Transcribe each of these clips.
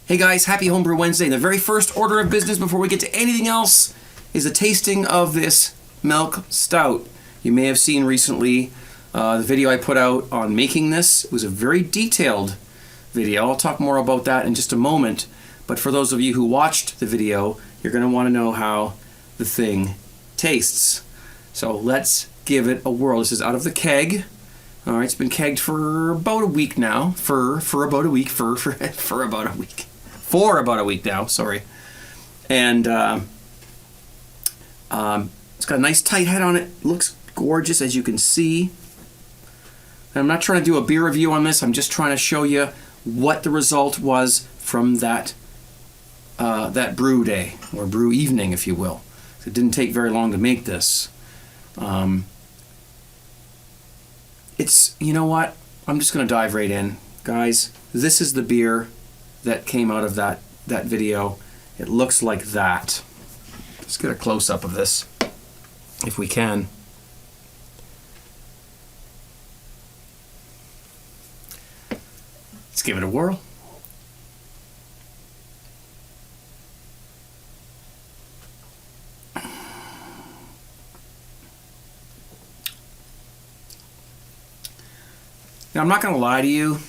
Hey guys, happy Homebrew Wednesday. The very first order of business before we get to anything else is a tasting of this milk stout. You may have seen recently the video I put out on making this. It was a very detailed video. I'll talk more about that in just a moment. But for those of you who watched the video, you're going to want to know how the thing tastes. So let's give it a whirl. This is out of the keg. All right, it's been kegged for about a week now. For about a week now. Sorry, and it's got a nice tight head on it. Looks gorgeous, as you can see. And I'm not trying to do a beer review on this. I'm just trying to show you what the result was from that brew day or brew evening, if you will. It didn't take very long to make this. It's, you know what? I'm just going to dive right in. Guys, this is the beer that came out of that video. It looks like that. Let's get a close-up of this, if we can. Let's give it a whirl. Now, I'm not going to lie to you.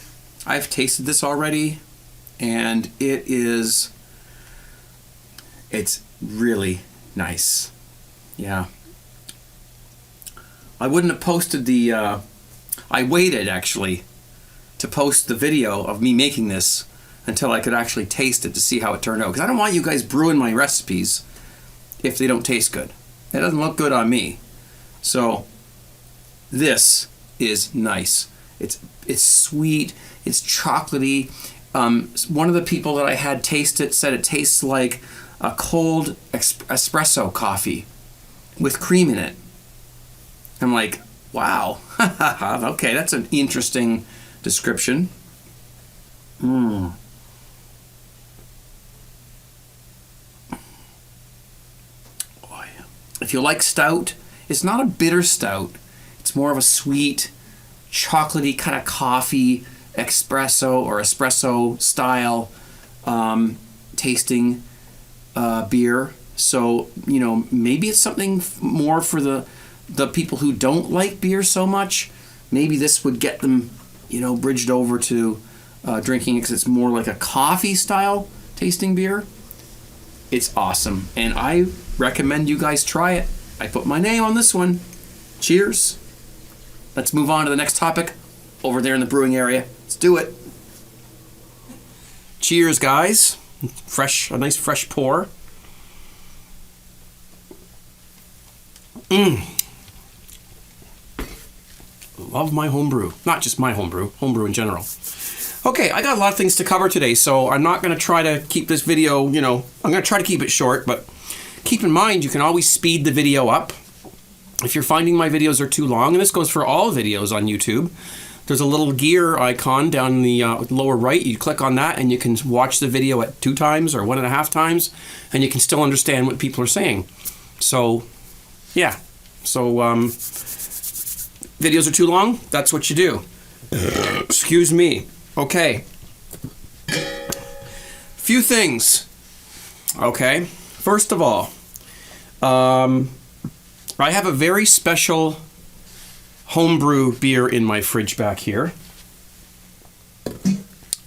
I've tasted this already, and it's really nice. Yeah. I wouldn't have posted I waited, actually, to post the video of me making this until I could actually taste it to see how it turned out. Because I don't want you guys brewing my recipes if they don't taste good. It doesn't look good on me. So, this is nice. It's sweet, it's chocolatey. One of the people that I had taste it said it tastes like a cold espresso coffee with cream in it. I'm like, wow, okay, that's an interesting description. If you like stout, it's not a bitter stout. It's more of a sweet, chocolatey kind of coffee, espresso or espresso style tasting beer. So, you know, maybe it's something more for the people who don't like beer so much. Maybe this would get them, you know, bridged over to drinking it because it's more like a coffee style tasting beer. It's awesome, and I recommend you guys try it. I put my name on this one. Cheers. Let's move on to the next topic over there in the brewing area. Let's do it. Cheers, guys. A nice fresh pour. Love my homebrew. Not just my homebrew in general. Okay, I got a lot of things to cover today, so I'm not going to try to keep this video, you know, I'm going to try to keep it short, but keep in mind you can always speed the video up. If you're finding my videos are too long, and this goes for all videos on YouTube, there's a little gear icon down in the lower right. You click on that and you can watch the video at 2 times or 1.5 times, and you can still understand what people are saying. So, yeah. So, videos are too long, that's what you do. Excuse me. Okay. Few things. Okay. First of all, I have a very special homebrew beer in my fridge back here.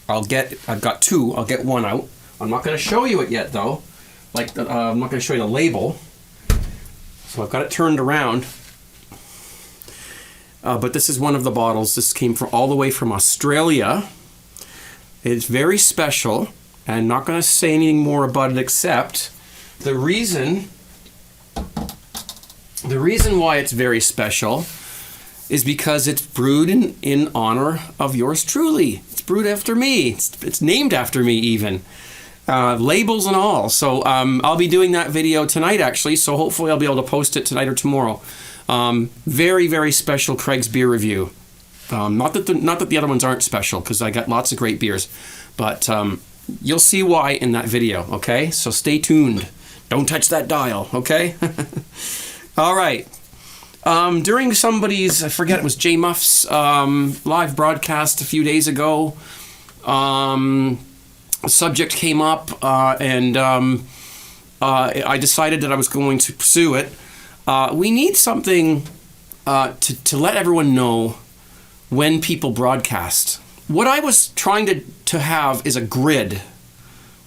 I've got 2. I'll get one out. I'm not going to show you it yet, though. I'm not going to show you the label. So I've got it turned around. But this is one of the bottles. This came all the way from Australia. It's very special. I'm not going to say anything more about it except the reason why it's very special is because it's brewed in honor of yours truly. It's brewed after me. It's named after me even. Labels and all. So I'll be doing that video tonight actually, so hopefully I'll be able to post it tonight or tomorrow. Very, very special Craig's beer review. Not that the other ones aren't special, because I got lots of great beers, but you'll see why in that video, okay? So stay tuned. Don't touch that dial, okay? All right. During somebody's, I forget, it was J Muff's live broadcast a few days ago, a subject came up, and I decided that I was going to pursue it. We need something to let everyone know when people broadcast. What I was trying to have is a grid,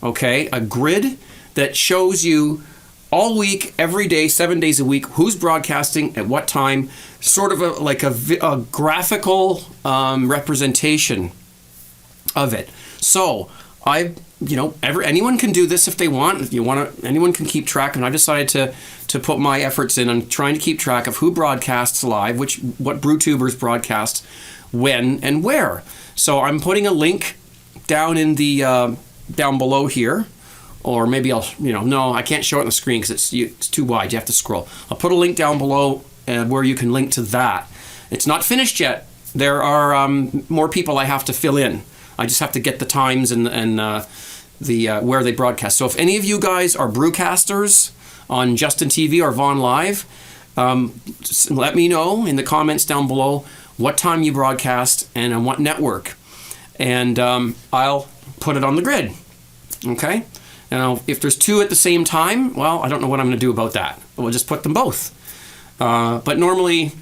okay? A grid that shows you all week, every day, 7 days a week, who's broadcasting at what time, sort of a graphical representation of it. So anyone can do this if they want. If you want to, anyone can keep track. And I decided to put my efforts in on trying to keep track of who broadcasts live, what BrewTubers broadcast, when and where. So I'm putting a link down in the down below here, or maybe I'll no, I can't show it on the screen because it's too wide. You have to scroll. I'll put a link down below where you can link to that. It's not finished yet. There are more people I have to fill in. I just have to get the times and the where they broadcast. So if any of you guys are brewcasters on Justin TV or Vaughn Live, let me know in the comments down below what time you broadcast and on what network, and I'll put it on the grid. Okay. Now, if there's two at the same time, well, I don't know what I'm going to do about that. We'll just put them both. But normally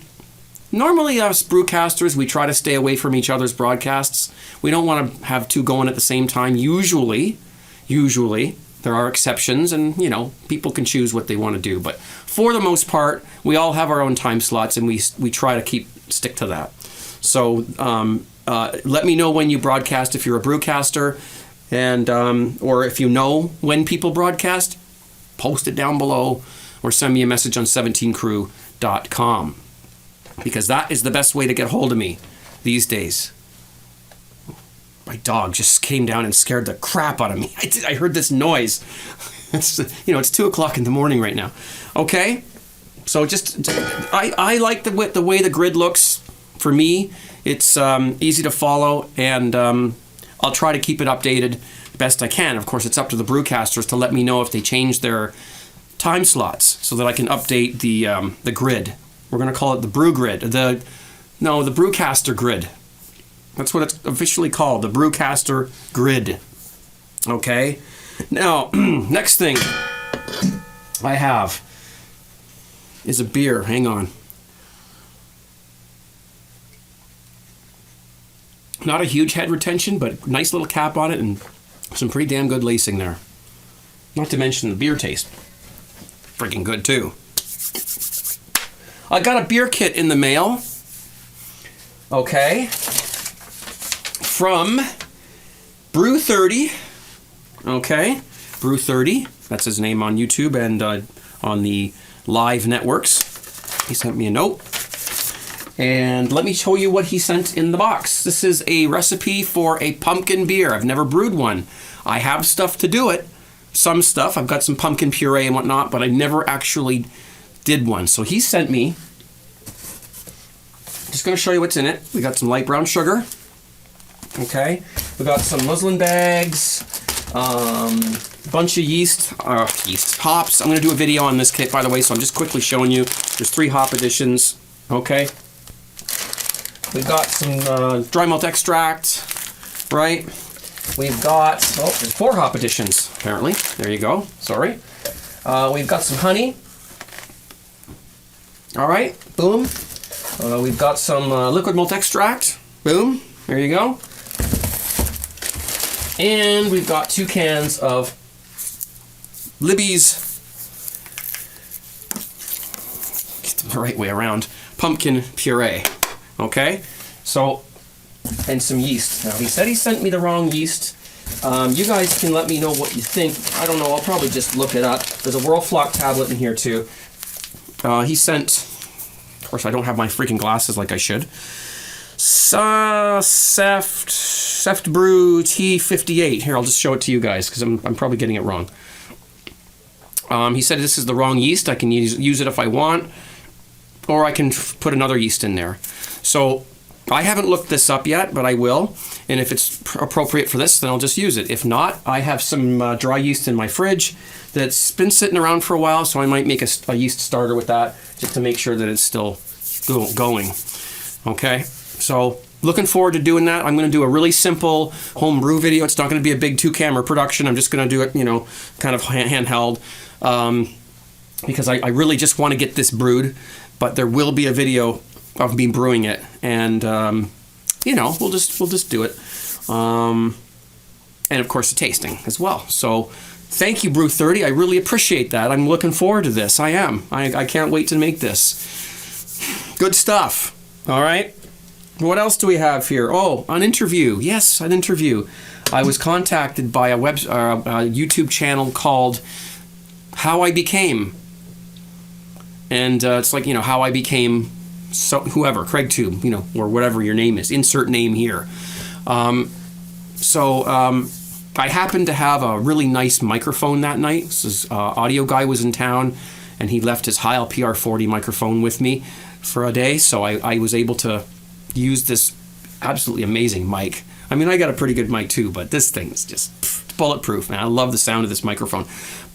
us brewcasters, we try to stay away from each other's broadcasts. We don't want to have two going at the same time. Usually, there are exceptions, and people can choose what they want to do. But for the most part, we all have our own time slots, and we try to stick to that. So let me know when you broadcast if you're a brewcaster, and or if you know when people broadcast, post it down below, or send me a message on 17crew.com, because that is the best way to get hold of me these days. My dog just came down and scared the crap out of me. I heard this noise. It's 2 o'clock in the morning right now. Okay, so I like the way the grid looks. For me, it's easy to follow, and I'll try to keep it updated best I can. Of course, it's up to the brewcasters to let me know if they change their time slots so that I can update the grid. We're going to call it the Brew Grid. The Brewcaster Grid. That's what it's officially called, the Brewcaster Grid. Okay? Now, next thing I have is a beer. Hang on. Not a huge head retention, but nice little cap on it and some pretty damn good lacing there. Not to mention the beer taste. Freaking good, too. I got a beer kit in the mail. Okay. From Brew 30. Okay. Brew 30. That's his name on YouTube and on the live networks. He sent me a note. And let me show you what he sent in the box. This is a recipe for a pumpkin beer. I've never brewed one. I have stuff to do it. Some stuff. I've got some pumpkin puree and whatnot, but I never actually did one. So he sent me. Just going to show you what's in it. We got some light brown sugar. Okay. We got some muslin bags. Bunch of yeast, hops. I'm going to do a video on this kit, by the way, so I'm just quickly showing you. There's 3 hop additions. Okay. We've got some dry malt extract, right? We've got, there's 4 hop additions, apparently. There you go. Sorry. We've got some honey. All right. Boom. We've got some liquid malt extract. Boom. There you go. And we've got 2 cans of Libby's, get the right way around, pumpkin puree. Okay, so, and some yeast. Now, he said he sent me the wrong yeast. You guys can let me know what you think. I don't know, I'll probably just look it up. There's a Whirlfloc tablet in here, too. He sent, of course, I don't have my freaking glasses like I should. Seft Brew T58. Here, I'll just show it to you guys, because I'm probably getting it wrong. He said this is the wrong yeast. I can use it if I want, or I can put another yeast in there. So I haven't looked this up yet, but I will. And if it's appropriate for this, then I'll just use it. If not, I have some dry yeast in my fridge that's been sitting around for a while, so I might make a yeast starter with that just to make sure that it's still going. Okay, so looking forward to doing that. I'm going to do a really simple home brew video. It's not going to be a big 2-camera production. I'm just going to do it, kind of handheld, because I really just want to get this brewed. But there will be a video of me brewing it, and we'll just do it, and of course the tasting as well. So thank you, Brew 30. I really appreciate that. I'm looking forward to this. I am. I can't wait to make this. Good stuff. All right. What else do we have here? Oh, an interview. Yes, an interview. I was contacted by a YouTube channel called How I Became. And it's like, how I became whoever, Craig Tube, or whatever your name is. Insert name here. I happened to have a really nice microphone that night. This audio guy was in town, and he left his Heil PR40 microphone with me for a day, so I was able to use this absolutely amazing mic. I mean, I got a pretty good mic too, but this thing is just bulletproof, man. I love the sound of this microphone.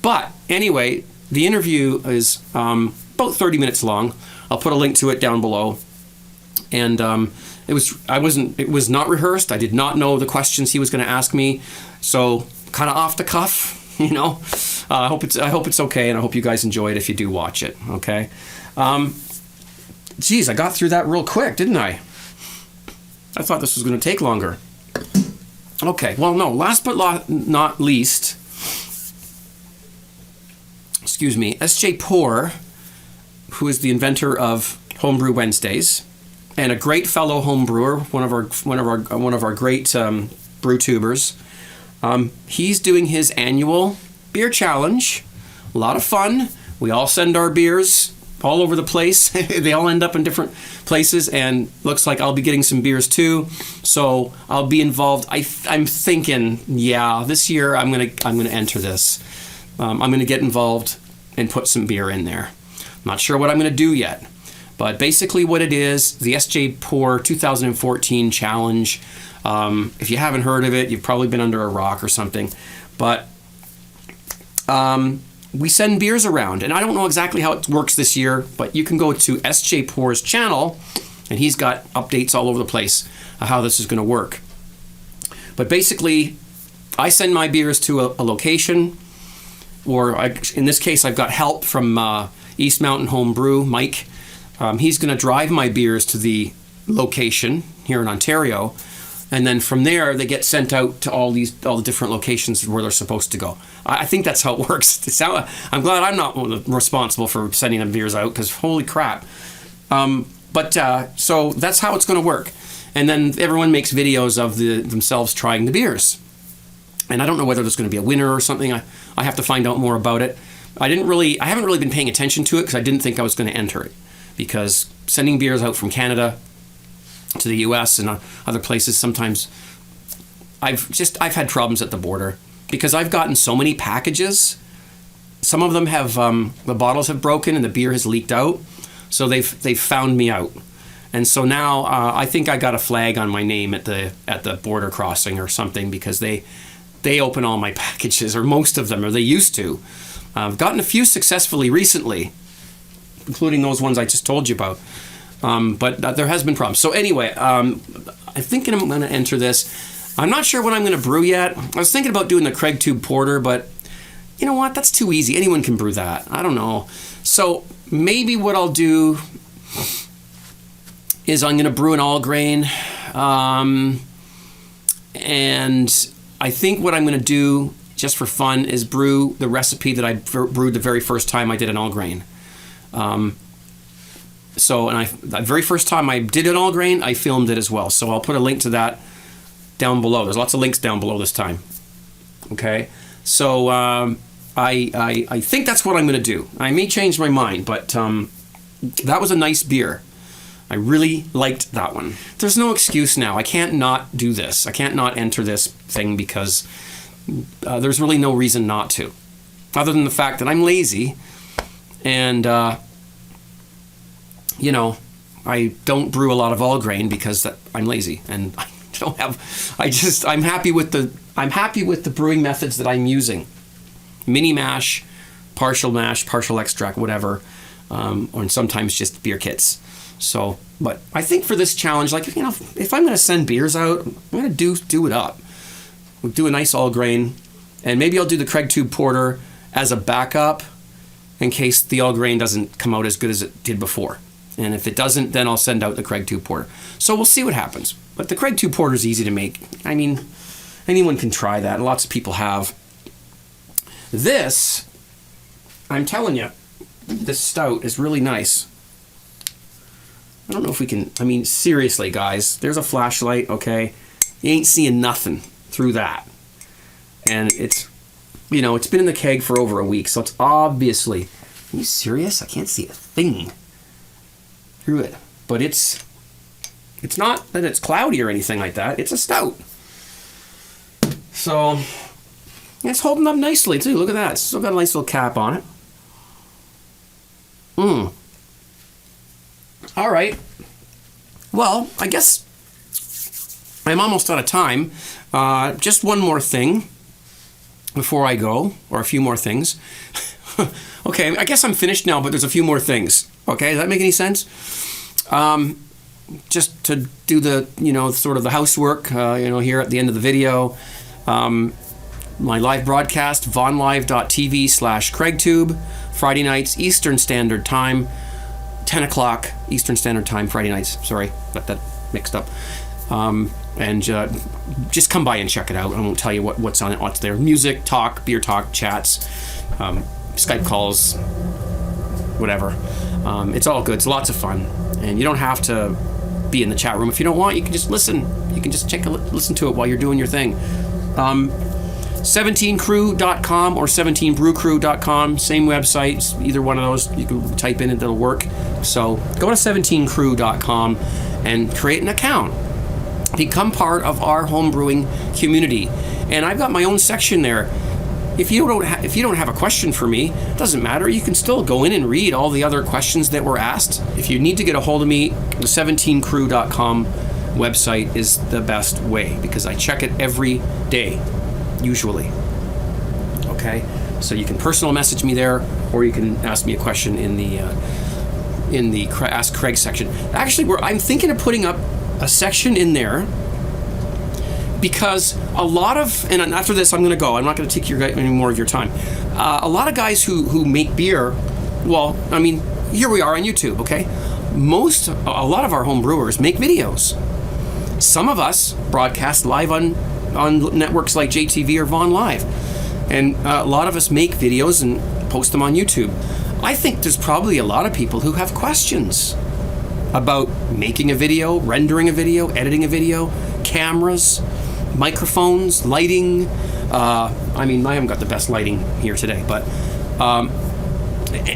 But anyway, the interview is about 30 minutes long. I'll put a link to it down below. And it was not rehearsed. I did not know the questions he was going to ask me, so kind of off the cuff, I hope it's okay, and I hope you guys enjoy it if you do watch it. Okay. Geez, I got through that real quick, didn't I? I thought this was going to take longer. Okay, well, no, last but not least, S.J. Poor, who is the inventor of Homebrew Wednesdays, and a great fellow home brewer, one of our great brew tubers. He's doing his annual beer challenge. A lot of fun. We all send our beers all over the place. They all end up in different places, and looks like I'll be getting some beers too. So I'll be involved. I'm thinking, this year I'm gonna enter this. I'm gonna get involved and put some beer in there. I'm not sure what I'm gonna do yet, but basically what it is, the S.J. Poor 2014 challenge. If you haven't heard of it, you've probably been under a rock or something. But we send beers around, and I don't know exactly how it works this year, but you can go to S.J. Poor's channel, and he's got updates all over the place of how this is going to work. But basically, I send my beers to a location, or in this case, I've got help from East Mountain Home Brew, Mike. He's going to drive my beers to the location here in Ontario, and then from there they get sent out to all the different locations where they're supposed to go. I think that's how it works. I'm glad I'm not responsible for sending them beers out, because holy crap. So that's how it's going to work. And then everyone makes videos of themselves trying the beers. And I don't know whether there's going to be a winner or something. I have to find out more about it. I haven't really been paying attention to it, because I didn't think I was going to enter it. Because sending beers out from Canada to the US and other places, sometimes I've had problems at the border, because I've gotten so many packages. Some of them have the bottles have broken and the beer has leaked out, so they've found me out. And so now I think I got a flag on my name at the border crossing or something, because they open all my packages, or most of them, or they used to. I've gotten a few successfully recently, including those ones I just told you about. But there has been problems. So anyway, I'm thinking I'm going to enter this. I'm not sure what I'm going to brew yet. I was thinking about doing the Craig Tube Porter, but you know what? That's too easy. Anyone can brew that. I don't know. So maybe what I'll do is I'm going to brew an all grain. And I think what I'm going to do, just for fun, is brew the recipe that I brewed the very first time I did an all grain. The very first time I did an all grain, I filmed it as well. So I'll put a link to that down below. There's lots of links down below this time. Okay, so I think that's what I'm going to do. I may change my mind, but that was a nice beer. I really liked that one. There's no excuse now. I can't not do this. I can't not enter this thing, because there's really no reason not to, other than the fact that I'm lazy, and I don't brew a lot of all grain because I'm lazy, and I don't have. I'm happy with the brewing methods that I'm using. Mini mash, partial extract, whatever. or sometimes just beer kits. So, but I think for this challenge, like, you know, if I'm going to send beers out, I'm going to do it up. We'll do a nice all grain, and maybe I'll do the Craig Tube Porter as a backup in case the all grain doesn't come out as good as it did before. And if it doesn't, then I'll send out the Craig Tube Porter. So we'll see what happens. But the Craig Tube Porter is easy to make. I mean, anyone can try that. Lots of people have. This, I'm telling you, this stout is really nice. I don't know if we can, I mean, seriously, guys, there's a flashlight, okay? You ain't seeing nothing through that. And it's, you know, it's been in the keg for over a week, so it's obviously, are you serious? I can't see a thing through it. But it's not that it's cloudy or anything like that. It's a stout. So, it's holding up nicely, too. Look at that. It's still got a nice little cap on it. All right. Well, I guess I'm almost out of time. Just one more thing before I go, or a few more things. Okay, I guess I'm finished now, but there's a few more things. Okay, does that make any sense? Just to do the, you know, sort of the housework, you know, here at the end of the video. My live broadcast, vonlive.tv/CraigTube, Friday nights, Eastern Standard Time, 10 o'clock Eastern Standard Time, Friday nights. Sorry, got that mixed up. And just come by and check it out. I won't tell you what's on it, what's there. Music, talk, beer talk, chats, Skype calls, whatever. It's all good. It's lots of fun. And you don't have to be in the chat room. If you don't want, you can just listen. You can just listen to it while you're doing your thing. 17crew.com or 17brewcrew.com, same websites, either one of those you can type in and it'll work. So go to 17crew.com and create an account. Become part of our homebrewing community. And I've got my own section there. If you don't have a question for me, it doesn't matter. You can still go in and read all the other questions that were asked. If you need to get a hold of me, the 17crew.com website is the best way because I check it every day. Usually. Okay, so you can personal message me there, or you can ask me a question in the Ask Craig section. Actually, I'm thinking of putting up a section in there because a lot of, and after this I'm going to go. I'm not going to take any more of your time. A lot of guys who make beer, well, I mean, here we are on YouTube. Okay, a lot of our home brewers make videos. Some of us broadcast live on networks like JTV or Vaughn Live. And a lot of us make videos and post them on YouTube. I think there's probably a lot of people who have questions about making a video, rendering a video, editing a video, cameras, microphones, lighting. I mean, I haven't got the best lighting here today, but,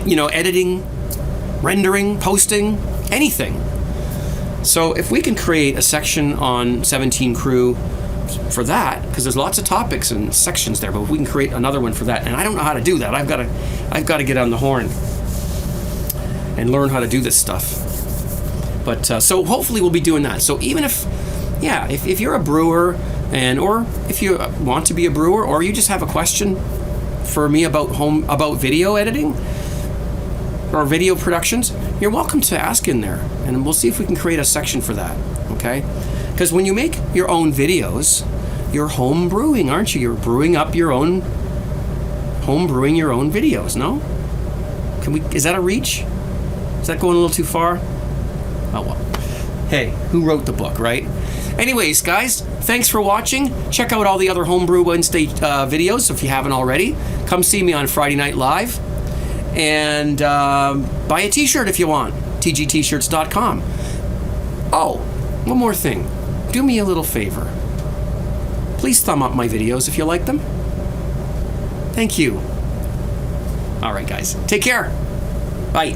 you know, editing, rendering, posting, anything. So if we can create a section on 17 Crew for that, because there's lots of topics and sections there, but if we can create another one for that, and I don't know how to do that. I've got to get on the horn and learn how to do this stuff. But so hopefully we'll be doing that. So even if you're a brewer, or if you want to be a brewer, or you just have a question for me about video editing or video productions, you're welcome to ask in there, and we'll see if we can create a section for that. Okay. Because when you make your own videos, you're home brewing, aren't you? You're brewing up your own, home brewing your own videos, no? Is that a reach? Is that going a little too far? Oh well. Hey, who wrote the book, right? Anyways, guys, thanks for watching. Check out all the other Homebrew Wednesday videos if you haven't already. Come see me on Friday Night Live. And buy a t-shirt if you want. tgtshirts.com. Oh, one more thing. Do me a little favor. Please thumb up my videos if you like them. Thank you. All right, guys. Take care. Bye.